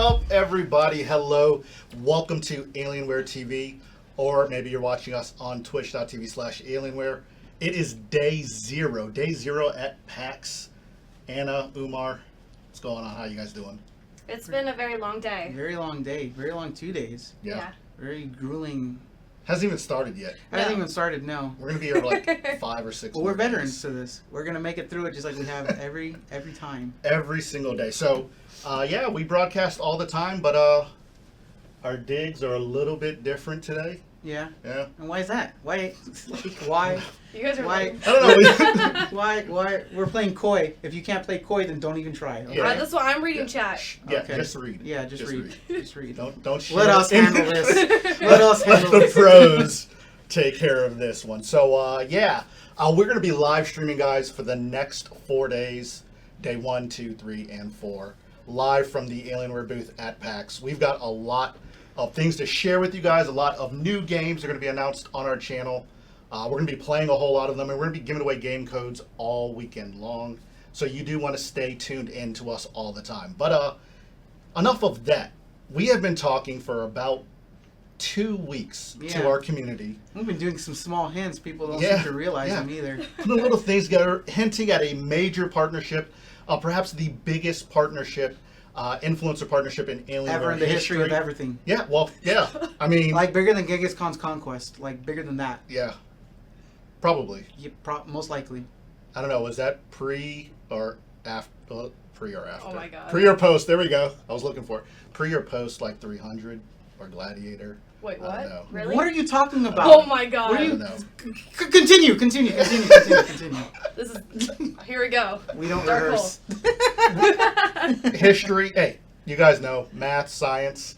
up, everybody? Hello. Welcome to Alienware TV, or maybe you're watching us on twitch.tv/Alienware. It is day zero at PAX. Anna, Umar, what's going on? How you guys doing? It's been a very long day. Very long day. Very long 2 days. Yeah. Very grueling. Hasn't even started yet. Hasn't even started, no. We're going to be here for like 5 or 6 Well, we're days. veterans to this. We're going to make it through it just like we have every time. Every single day. So, yeah, we broadcast all the time, but our digs are a little bit different today. Yeah. Yeah. And why is that? Why? Why? You guys are why? I don't know. Why? We're playing coy. If you can't play coy, then don't even try. Okay? Yeah. that's why I'm reading chat. Yeah, Okay. just read. Yeah, just read. Just read. Don't share. Let us handle this. Let us handle the this. pros take care of this one. So, yeah, we're going to be live streaming, guys, for the next 4 days, day 1, 2, 3, and 4, live from the Alienware booth at PAX. We've got a lot of things to share with you guys. A lot of new games are going to be announced on our channel. We're going to be playing a whole lot of them, and we're going to be giving away game codes all weekend long. So you do want to stay tuned in to us all the time. But enough of that. We have been talking for about 2 weeks to our community. We've been doing some small hints. People don't seem to realize them either. Putting little things together, hinting at a major partnership, perhaps the biggest partnership, influencer partnership in Alienware Ever in the history of everything. Yeah, well, yeah. I mean, like bigger than Genghis Khan's conquest. Like bigger than that. Yeah, probably. Yeah, most likely. I don't know. Was that pre or after? Pre or after? Oh my god. Pre or post? There we go. I was looking for it. Pre or post, like 300 or Gladiator. Wait, what? I don't know. Really? What are you talking about? Oh my god. What are I you? don't know. Continue. This is. Here we go. We don't Dark rehearse. History. Hey, you guys know math, science,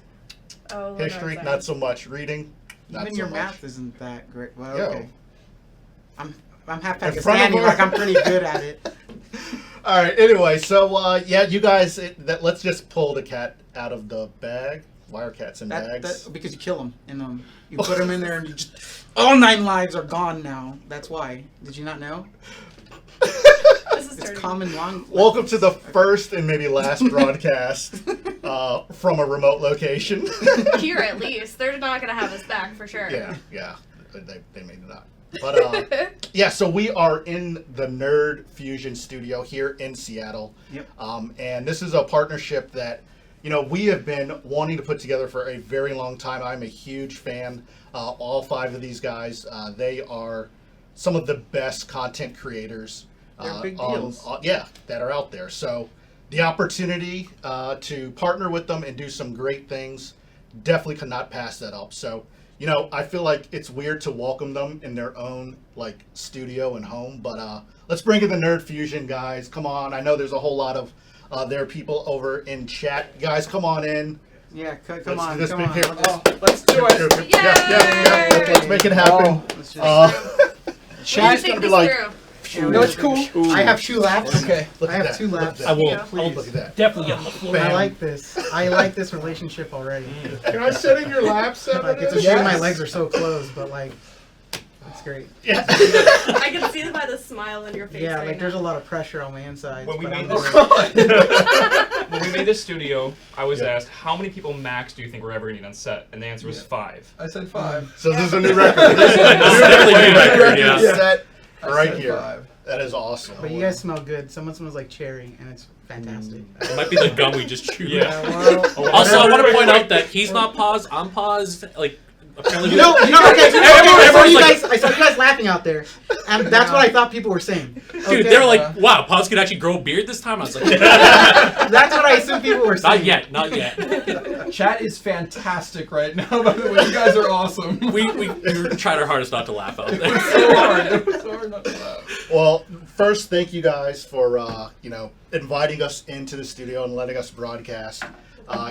Oh, history. Not so much. Reading. Not Even so your much. math isn't that great. Well, Yo. okay. I'm half In front of Pakistani, her. like I'm pretty good at it. All right. Anyway, so yeah, you guys. Let's just pull the cat out of the bag. Why are cats in bags? Because you kill them and you put them in there and you just all 9 lives are gone now. That's why. Did you not know? This is It's dirty. common long. Welcome to the first and maybe last broadcast from a remote location. Here, at least. They're not going to have us back for sure. Yeah, they may not. But yeah, so we are in the Nerd Fusion studio here in Seattle. Yep. And this is a partnership that, you know, we have been wanting to put together for a very long time. I'm a huge fan. All 5 of these guys, they are some of the best content creators. They're big deals. That are out there. So the opportunity to partner with them and do some great things, definitely could not pass that up. So, you know, I feel like it's weird to welcome them in their own like studio and home, but let's bring in the Nerd Fusion guys. Come on, I know there's a whole lot of there people over in chat. Guys, come on in. Yeah, come Let's on. do this big here. Let's do it. Yeah. Let's make it happen. Let's just- Chat's gonna be like. No, it's cool. Ooh. I have shoe laps. Okay. Look I at have that. 2 Look at laps. that. I will. Yeah. Oh, look at that. Definitely get on the floor. Bam. I like this. I like this relationship already. Can I sit in your lap, Like it's a shame my legs are so close, but like, it's great. Yeah. I can see it by the smile in your face. Yeah, right like there's a now. lot of pressure on my insides. When we but made I'm this, good. when we made this studio, I was Yeah. asked how many people max do you think we're ever gonna need on set, and the answer was 5. I said 5. So this is a new record. This is definitely a new record, yeah. Set I right said here. 5. That is awesome. But you guys smell good. Someone smells like cherry, and it's fantastic. It might be the gum we just chewed. Yeah. Well, Also, I want to whatever. point out that he's not paused. I'm paused. Like, apparently, Okay. I saw you guys laughing out there, and that's what I thought people were saying. dude, they were like, "Wow, Paz could actually grow a beard this time." I was like, That's what I assumed people were saying. "Not yet." Chat is fantastic right now, by the way. You guys are awesome. We tried our hardest not to laugh out It there. was so hard. It was so hard not to laugh. Well, first, thank you guys for you know, inviting us into the studio and letting us broadcast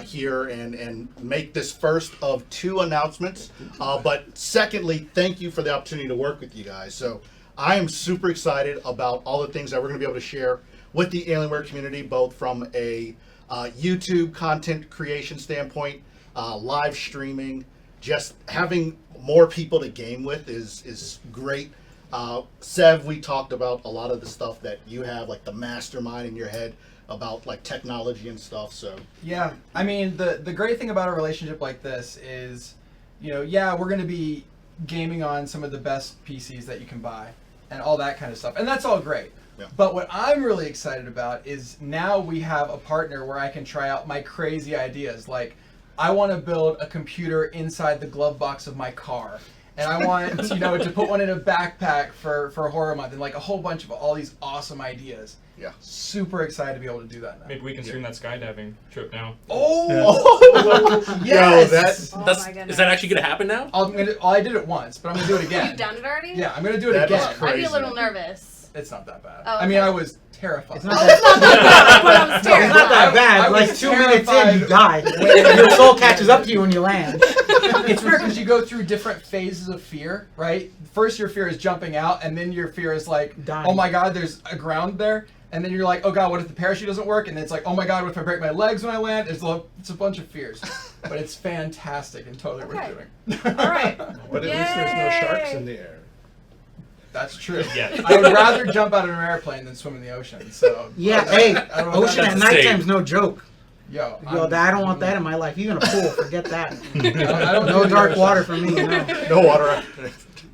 here and make this first of 2 announcements. But secondly, thank you for the opportunity to work with you guys. So I am super excited about all the things that we're going to be able to share with the Alienware community, both from a YouTube content creation standpoint, live streaming, just having more people to game with is great. Sev, we talked about a lot of the stuff that you have, like the mastermind in your head. about like technology and stuff. So Yeah, I mean, the great thing about a relationship like this is, yeah, we're going to be gaming on some of the best PCs that you can buy and all that kind of stuff. And that's all great. Yeah. But what I'm really excited about is now we have a partner where I can try out my crazy ideas. Like, I want to build a computer inside the glove box of my car. And I want, to put one in a backpack for Horror Month, and like a whole bunch of all these awesome ideas. yeah. Super excited to be able to do that now. Maybe we can stream that skydiving trip now. Oh, yes. Yo, Oh That's, my goodness. is that actually going to happen now? I did it once, but I'm gonna do it again. You've done it already? Yeah, I'm gonna do it That is again. crazy. I'd be a little nervous. It's not that bad. Oh, I mean, okay. I was terrified. It's not Oh, it's not that bad, but I'm It's scared. not that bad. I was Like 2 minutes in, you terrified. died. Your soul catches up to you when you land. It's weird because you go through different phases of fear, right? First, your fear is jumping out, and then your fear is like, Dying. oh my god, there's a ground there. And then you're like, oh god, what if the parachute doesn't work? And then it's like, oh my god, what if I break my legs when I land? It's a bunch of fears. But it's fantastic and totally worth doing. All right. But at least there's no sharks Yay. in the air. That's true. Yeah. I would rather jump out of an airplane than swim in the ocean. So Yeah, hey, I don't know if ocean that's at the same. nighttime's no joke. Yo, Yo, I don't want that in my life. Even a pool, forget that. I don't No do the dark ocean. water for me. No. No water.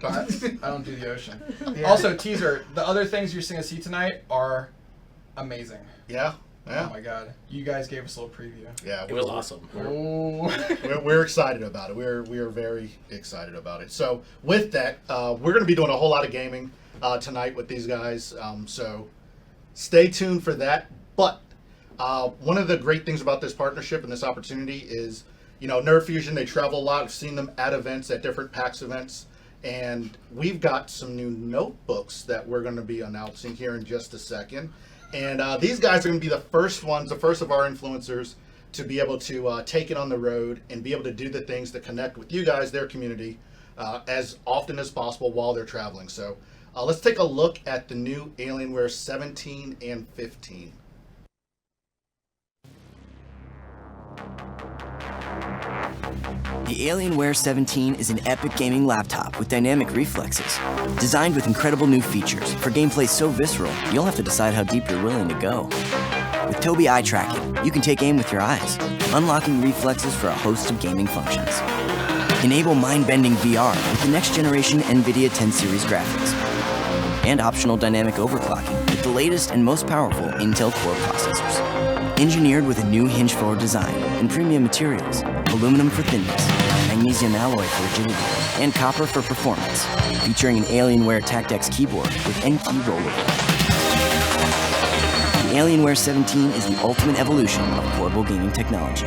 I don't do the ocean. Yeah. Also, teaser, the other things you're going to see tonight are amazing. Yeah. Oh Yeah. my god. You guys gave us a little preview. Yeah. It was awesome. Oh. We're excited about it. We are very excited about it. So with that, we're going to be doing a whole lot of gaming tonight with these guys. So stay tuned for that. But one of the great things about this partnership and this opportunity is, Nerd Fusion, they travel a lot. I've seen them at events, at different PAX events. And we've got some new notebooks that we're going to be announcing here in just a second. And these guys are going to be the first of our influencers to be able to take it on the road and be able to do the things to connect with you guys, their community, as often as possible while they're traveling. So let's take a look at the new Alienware 17 and 15. The Alienware 17 is an epic gaming laptop with dynamic reflexes. Designed with incredible new features for gameplay so visceral, you'll have to decide how deep you're willing to go. With Tobii Eye Tracking, you can take aim with your eyes, unlocking reflexes for a host of gaming functions. Enable mind-bending VR with the next-generation NVIDIA 10 series graphics. And optional dynamic overclocking with the latest and most powerful Intel Core processors. Engineered with a new hinge forward design and premium materials, aluminum for thinness, magnesium alloy for rigidity, and copper for performance, featuring an Alienware TactX keyboard with N-key rollover. The Alienware 17 is the ultimate evolution of portable gaming technology.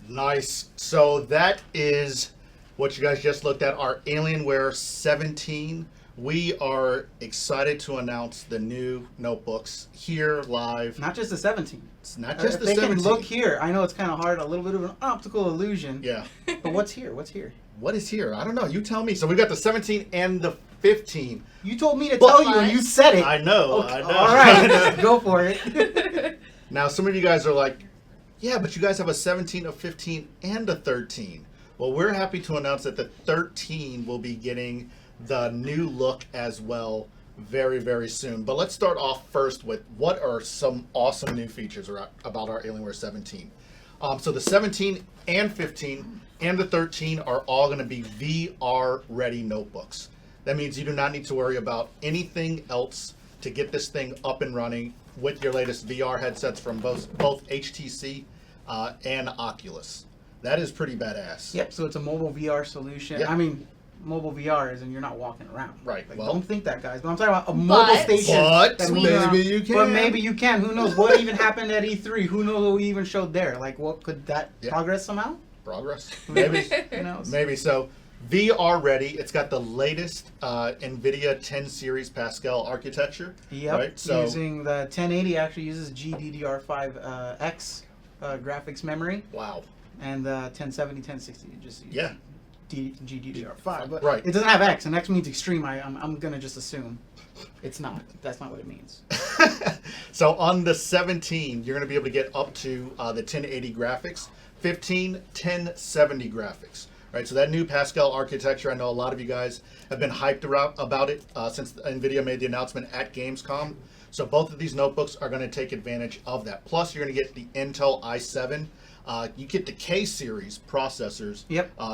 Nice. So that is what you guys just looked at, our Alienware 17. We are excited to announce the new notebooks here live. Not just the 17. It's not just If the they 17. can look here. I know it's kind of hard, a little bit of an optical illusion. Yeah. But what's here? What's here? What is here? I don't know. You tell me. So we got the 17 and the 15. You told me to But- tell you, and you said it. I know. Okay, I know. All right, go for it. Now, some of you guys are like, yeah, but you guys have a 17, a 15, and a 13. Well, we're happy to announce that the 13 will be getting the new look as well very, very soon. But let's start off first with what are some awesome new features about our Alienware 17. So the 17 and 15 and the 13 are all going to be VR-ready notebooks. That means you do not need to worry about anything else to get this thing up and running with your latest VR headsets from both HTC and Oculus. That is pretty badass. Yep, so it's a mobile VR solution. Yeah. I mean, mobile VR is and you're not walking around. Right, Like, well- don't think that, guys. But I'm talking about a mobile But- station. But that moves maybe around. you can. But maybe you can. Who knows? What even happened at E3? Who knows what we even showed there? Like, what could that Yeah. progress somehow? Progress. Maybe. Who knows? Maybe so. VR ready. It's got the latest NVIDIA 10 series Pascal architecture. Yep. Right? So Using the 1080 actually uses GDDR5X graphics memory, wow. and the 1070, 1060 just uses Yeah. GDDR5. But Right. it doesn't have X, and X means extreme. I'm gonna just assume it's not. That's not what it means. So on the 17, you're going to be able to get up to the 1080 graphics, 151070 graphics. Right, so that new Pascal architecture, I know a lot of you guys have been hyped about it since NVIDIA made the announcement at Gamescom. So both of these notebooks are going to take advantage of that. Plus, you're going to get the Intel i7. You get the K series processors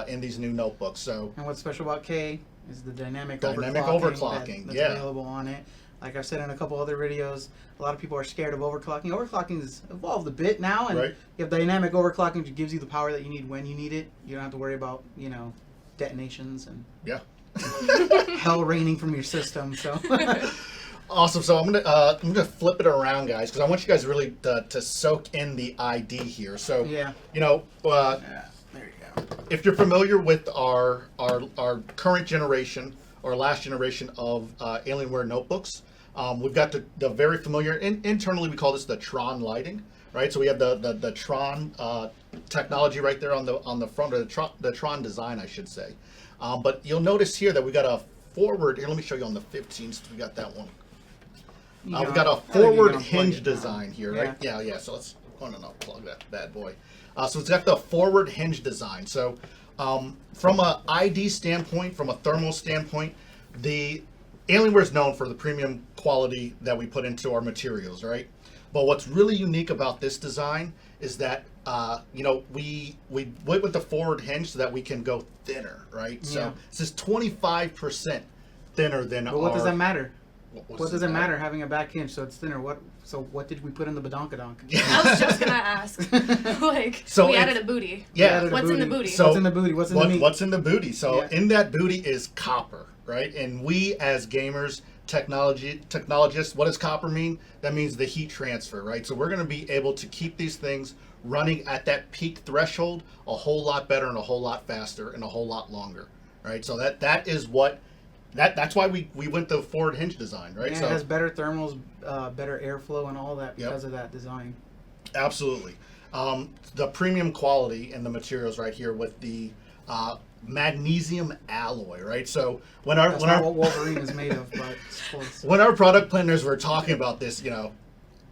in these new notebooks. So, and what's special about K is the dynamic overclocking that's available on it. Like I've said in a couple other videos, a lot of people are scared of overclocking. Overclocking has evolved a bit now, and you have dynamic overclocking, which gives you the power that you need when you need it. You don't have to worry about, detonations and hell raining from your system. So awesome. So I'm gonna flip it around, guys, because I want you guys really to soak in the ID here. So there you go. If you're familiar with our current generation or last generation of Alienware notebooks, we've got the very familiar, internally we call this the Tron Lighting, right? So we have the Tron technology right there on the front, or the Tron design, I should say. But you'll notice here that we got a forward, here let me show you on the 15th, we got that one. We've got a forward hinge design here, right? Yeah, so let's go and unplug that bad boy. So it's got the forward hinge design. So from a ID standpoint, from a thermal standpoint, the Alienware is known for the premium quality that we put into our materials, right? But what's really unique about this design is that we went with the forward hinge so that we can go thinner, right? So this is 25% thinner than But what does that matter? What does it matter having a back hinge so it's thinner? What did we put in the badonkadonk? I was just gonna ask. So we added a booty. Yeah. What's in the booty? So what's in the booty? What's in the meat? What's in the booty? So in that booty is copper, right? And we as gamers, technologists, what does copper mean? That means the heat transfer, right? So we're going to be able to keep these things running at that peak threshold a whole lot better and a whole lot faster and a whole lot longer, right? So that is what. That's why we went the forward hinge design, right? Yeah, so it has better thermals, better airflow, and all that because of that design. Absolutely. The premium quality in the materials right here with the magnesium alloy, right? So when That's not what Wolverine is made of, but it's close. When our product planners were talking about this,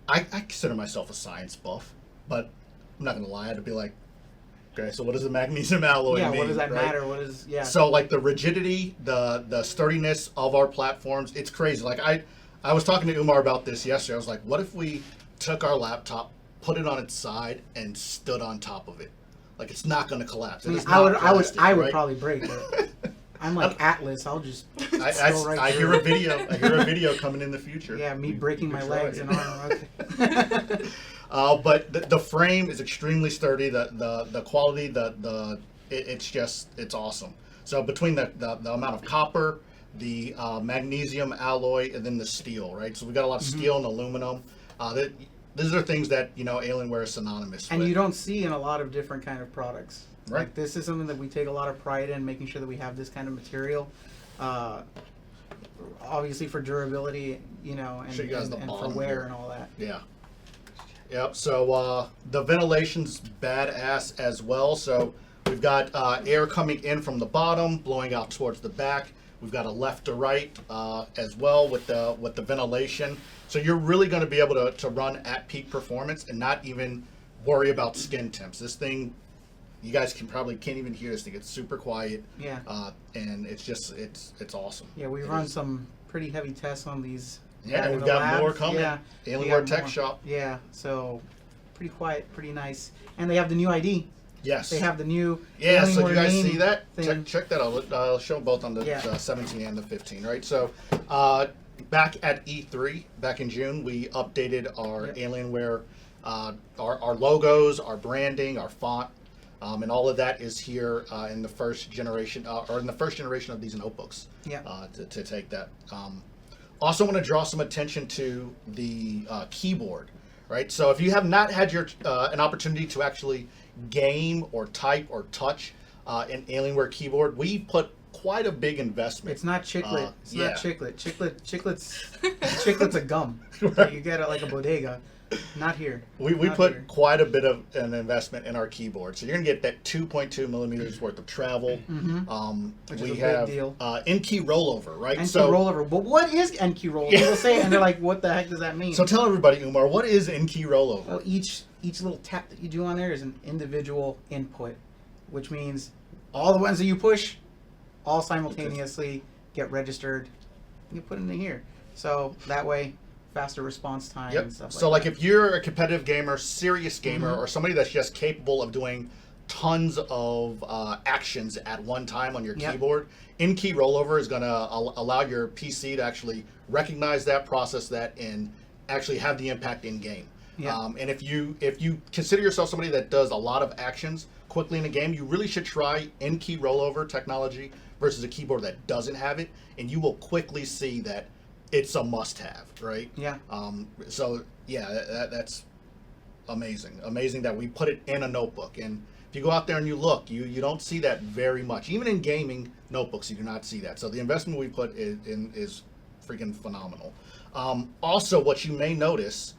I consider myself a science buff, but I'm not gonna lie, I had to be like, okay, so what does the magnesium alloy mean? Yeah, what does that right? matter? What is So like the rigidity, the sturdiness of our platforms, it's crazy. Like I was talking to Umar about this yesterday. I was like, what if we took our laptop, put it on its side, and stood on top of it? Like it's not going to collapse. I would probably break it. I'm like Atlas. I'll just. I hear a video coming in the future. Yeah, me breaking my legs and arm. Okay. But the frame is extremely sturdy. The quality, it's awesome. So between the amount of copper, the magnesium alloy, and then the steel, right? So we got a lot of steel and aluminum. These are things that Alienware is synonymous with. And you don't see in a lot of different kind of products. Right. Like this is something that we take a lot of pride in, making sure that we have this kind of material. Obviously for durability, and for wear here. And all that. Yeah. Yep. So the ventilation's badass as well. So we've got air coming in from the bottom, blowing out towards the back. We've got a left to right as well with the ventilation. So you're really going to be able to run at peak performance and not even worry about skin temps. This thing, you guys can't even hear this thing. It's super quiet. Yeah. And it's awesome. Yeah, we run some pretty heavy tests on these. Yeah, and we've got more coming. Yeah. Alienware Tech Shop. Yeah, so pretty quiet, pretty nice. And they have the new ID. Yes. They have the new Alienware. So you guys name see that? thing. Check that out. I'll show them both on the 17 and the 15, right? So back at E3, back in June, we updated our Alienware, our logos, our branding, our font, and all of that is here in the first generation, of these notebooks. Yeah. To take that. Also want to draw some attention to the keyboard, right? So if you have not had an opportunity to actually game or type or touch an Alienware keyboard, we put quite a big investment. It's not chiclet. Not chiclet. Chiclet's a gum. Right. So you get it like a bodega. Not here. We put quite a bit of an investment in our keyboard. So you're going to get that 2.2 millimeters worth of travel. Which we is a have big deal. N-key rollover, right? N-key rollover. But what is N-key rollover? People say it and they're like, what the heck does that mean? So tell everybody, Umar, what is N-key rollover? Well, each each little tap that you do on there is an individual input, which means all the ones that you push all simultaneously get registered and you put it in here. So that way, faster response time and stuff like that. So like if you're a competitive gamer, serious gamer, or somebody that's just capable of doing tons of actions at one time on your keyboard, in-key rollover is going to allow your PC to actually recognize that, process that, and actually have the impact in game. And if you consider yourself somebody that does a lot of actions quickly in a game, you really should try in-key rollover technology versus a keyboard that doesn't have it, and you will quickly see that it's a must-have, right? So yeah, that's amazing that we put it in a notebook. And if you go out there and you look, you don't see that very much. Even in gaming notebooks, you do not see that. So the investment we put in is freaking phenomenal. Also, what you may notice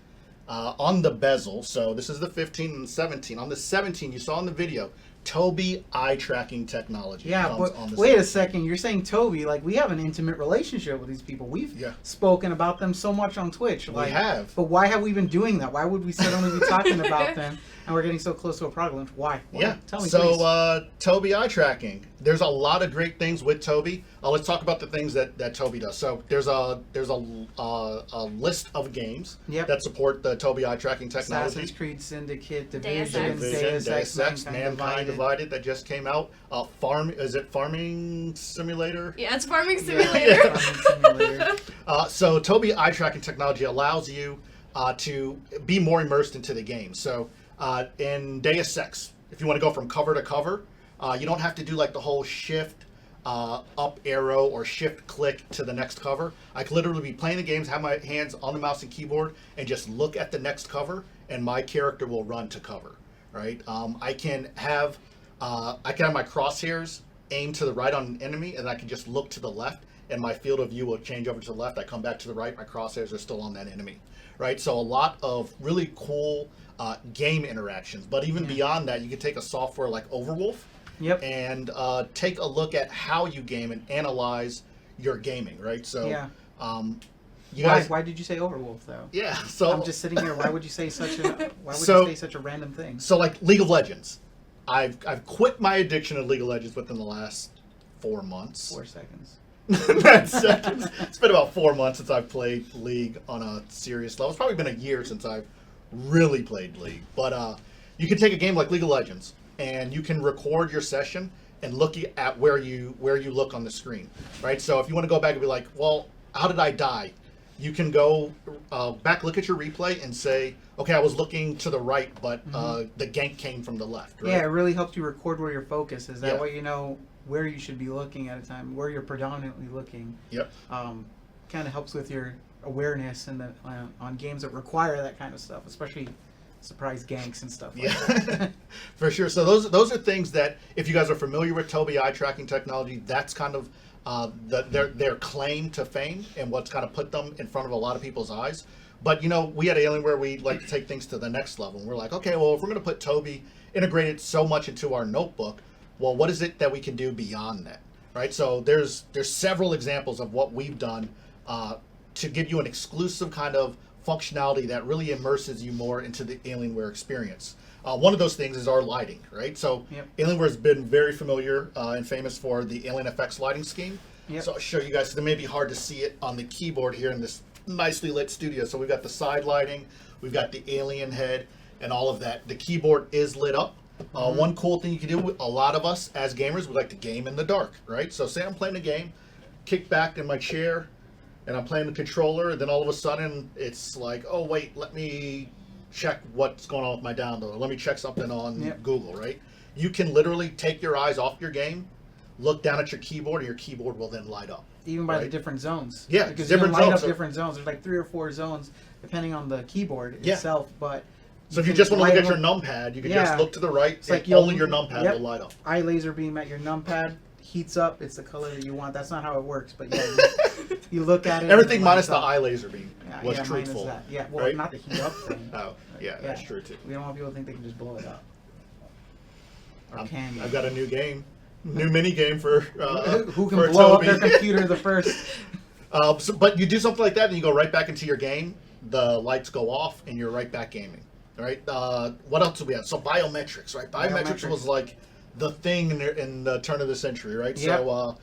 on the bezel, so this is the 15 and the 17. On the 17, you saw in the video, Tobii Eye Tracking technology. Yeah, but wait a second. You're saying Toby, like, we have an intimate relationship with these people. We've spoken about them so much on Twitch. Like, we have. But why have we been doing that? Why would we suddenly be talking about them and we're getting so close to a product launch? Why? Yeah. Tell me, so, please. Tobii Eye Tracking. There's a lot of great things with Tobii. Let's talk about the things that Tobii does. So there's a list of games that support the Tobii Eye Tracking technology. Assassin's Creed Syndicate, Deus Deus Ex, Mankind Divided that just came out. Is it Farming Simulator? Yeah, it's Farming Simulator. So Tobii Eye Tracking technology allows you to be more immersed into the game. So in Deus Ex, if you want to go from cover to cover, you don't have to do like the whole shift up arrow or shift click to the next cover. I could literally be playing the games, have my hands on the mouse and keyboard, and just look at the next cover, and my character will run to cover. Right? I can have my crosshairs aim to the right on an enemy, and I can just look to the left, and my field of view will change over to the left. I come back to the right, my crosshairs are still on that enemy. Right? So a lot of really cool game interactions. But even beyond that, you can take a software like Overwolf and take a look at how you game and analyze your gaming, right? So, why did you say Overwolf though? Yeah, so I'm just sitting here. Why would you say such a random thing? So, like League of Legends, I've quit my addiction to League of Legends within the last 4 months. 4 seconds. That's seconds. It's been about 4 months since I've played League on a serious level. It's probably been a year since I've really played League. But you can take a game like League of Legends and you can record your session and look at where you look on the screen, right? So if you want to go back and be like, well, how did I die? You can go back, look at your replay and say, okay, I was looking to the right, but the gank came from the left, right? Yeah, it really helps you record where your focus is. That way you know where you should be looking at a time, where you're predominantly looking. Yep. Kind of helps with your awareness and on games that require that kind of stuff, especially surprise ganks and stuff like that. For sure. So those are things that, if you guys are familiar with Tobii Eye Tracking technology, that's kind of their claim to fame and what's kind of put them in front of a lot of people's eyes. But we at Alienware, we like to take things to the next level. And we're like, okay, well, if we're going to put Tobii integrated so much into our notebook, well, what is it that we can do beyond that, right? So there's several examples of what we've done to give you an exclusive kind of functionality that really immerses you more into the Alienware experience. One of those things is our lighting, right? So Alienware has been very familiar and famous for the Alien FX lighting scheme. So I'll show you guys. So it may be hard to see it on the keyboard here in this nicely lit studio. So we've got the side lighting, we've got the alien head, and all of that. The keyboard is lit up. One cool thing you can do, a lot of us as gamers, we like to game in the dark, right? So say I'm playing a game, kick back in my chair, and I'm playing the controller, and then all of a sudden it's like, oh wait, let me check what's going on with my download. Let me check something on Google, right? You can literally take your eyes off your game, look down at your keyboard, and your keyboard will then light up. Even by the different zones. Yeah, because different you can light zones. up different zones. There's like 3 or 4 zones depending on the keyboard itself. But so if you just want to look at your numpad, you can just look to the right, it's like only your numpad will light up. Eye laser beam at your numpad heats up. It's the color that you want. That's not how it works, but you look at it. Everything minus the eye laser beam was truthful. Yeah, well, not the heat up thing. That's true too. We don't want people to think they can just blow it up. Or can you? I've got a new game. New mini game for who can for blow Tobii. up their computer the first. But you do something like that and you go right back into your game, the lights go off and you're right back gaming. right? What else do we have? So biometrics, right? Biometrics was like the thing in the turn of the century, right? Yep. So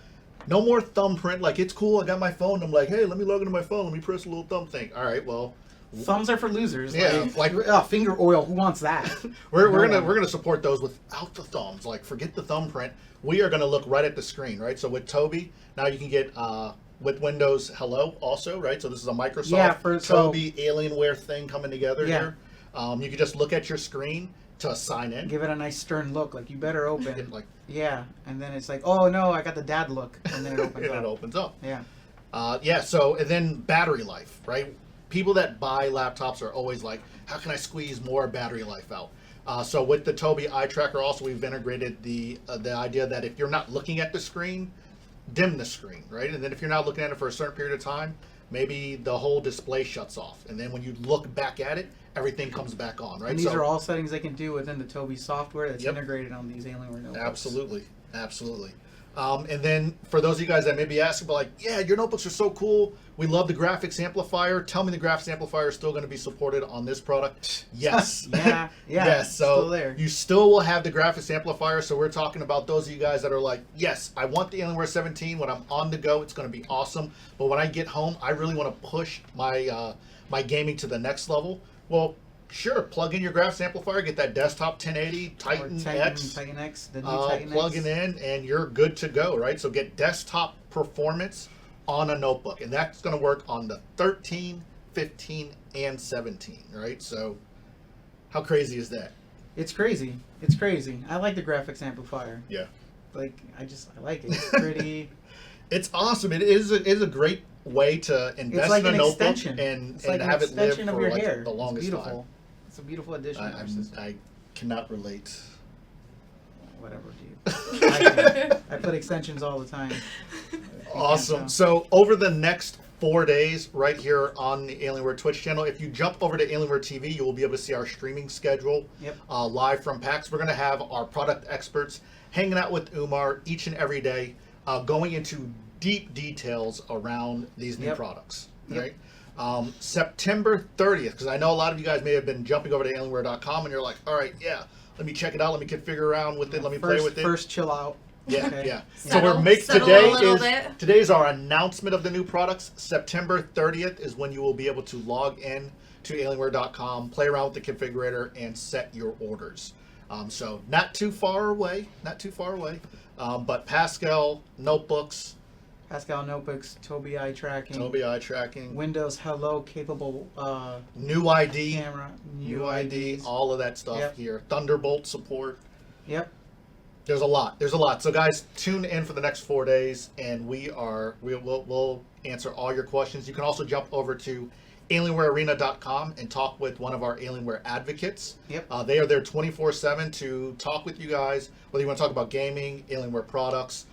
no more thumbprint. Like, it's cool. I got my phone. I'm like, hey, let me log into my phone. Let me press a little thumb thing. All right, well. Thumbs are for losers. Yeah, like finger oil. Who wants that? we're gonna support those without the thumbs. Like, forget the thumbprint. We are gonna look right at the screen, right? So with Tobii, now you can get with Windows Hello also, right? So this is a Microsoft Tobii Alienware thing coming together here. You can just look at your screen to sign in. Give it a nice stern look, like you better open. Yeah, and then it's like, oh no, I got the dad look, and then it opens up. It opens up. Yeah. So and then battery life, right? People that buy laptops are always like, how can I squeeze more battery life out? So with the Tobii Eye Tracker, also we've integrated the idea that if you're not looking at the screen, dim the screen, right? And then if you're not looking at it for a certain period of time, maybe the whole display shuts off, and then when you look back at it, everything comes back on, right? And these are all settings they can do within the Tobii software that's Yep. integrated on these Alienware notebooks. Absolutely. And then for those of you guys that may be asking, but like, yeah, your notebooks are so cool. We love the graphics amplifier. Tell me the graphics amplifier is still going to be supported on this product. Yes. Yeah. Yes. So still there. you still will have the graphics amplifier. So we're talking about those of you guys that are like, yes, I want the Alienware 17. When I'm on the go, it's going to be awesome. But when I get home, I really want to push my my gaming to the next level. Well, sure, plug in your graphics amplifier, get that desktop 1080 Titan X, Titan X, the new Titan plug X. it in, and you're good to go, right? So get desktop performance on a notebook, and that's going to work on the 13, 15, and 17, right? So how crazy is that? It's crazy. It's crazy. I like the graphics amplifier. Yeah. Like, I like it. It's pretty. It's awesome. It is a great way to invest It's like in a an notebook extension. and It's like have an it live extension of for your like hair. the longest It's beautiful. time. It's a beautiful addition to our system. I cannot relate. Whatever, dude. I put extensions all the time. Awesome. So over the next 4 days, right here on the Alienware Twitch channel, if you jump over to Alienware TV, you will be able to see our streaming schedule live from PAX. We're going to have our product experts hanging out with Umar each and every day, going into deep details around these new products. Right? September 30th, because I know a lot of you guys may have been jumping over to Alienware.com and you're like, all right, yeah, let me check it out, let me configure around with it, let me play with it. First chill out. Yeah, Okay. yeah. Settle- So we're making settle a little bit. today's our announcement of the new products. September 30th is when you will be able to log in to Alienware.com, play around with the configurator, and set your orders. So not too far away, but Pascal notebooks, Tobii Eye Tracking. Tobii Eye Tracking, Windows Hello capable new ID, camera. new ID, IDs. all of that stuff here. Thunderbolt support. Yep. There's a lot. So guys, tune in for the next 4 days, and we'll answer all your questions. You can also jump over to AlienwareArena.com and talk with one of our Alienware advocates. Yep. They are there 24/7 to talk with you guys, whether you want to talk about gaming, Alienware products,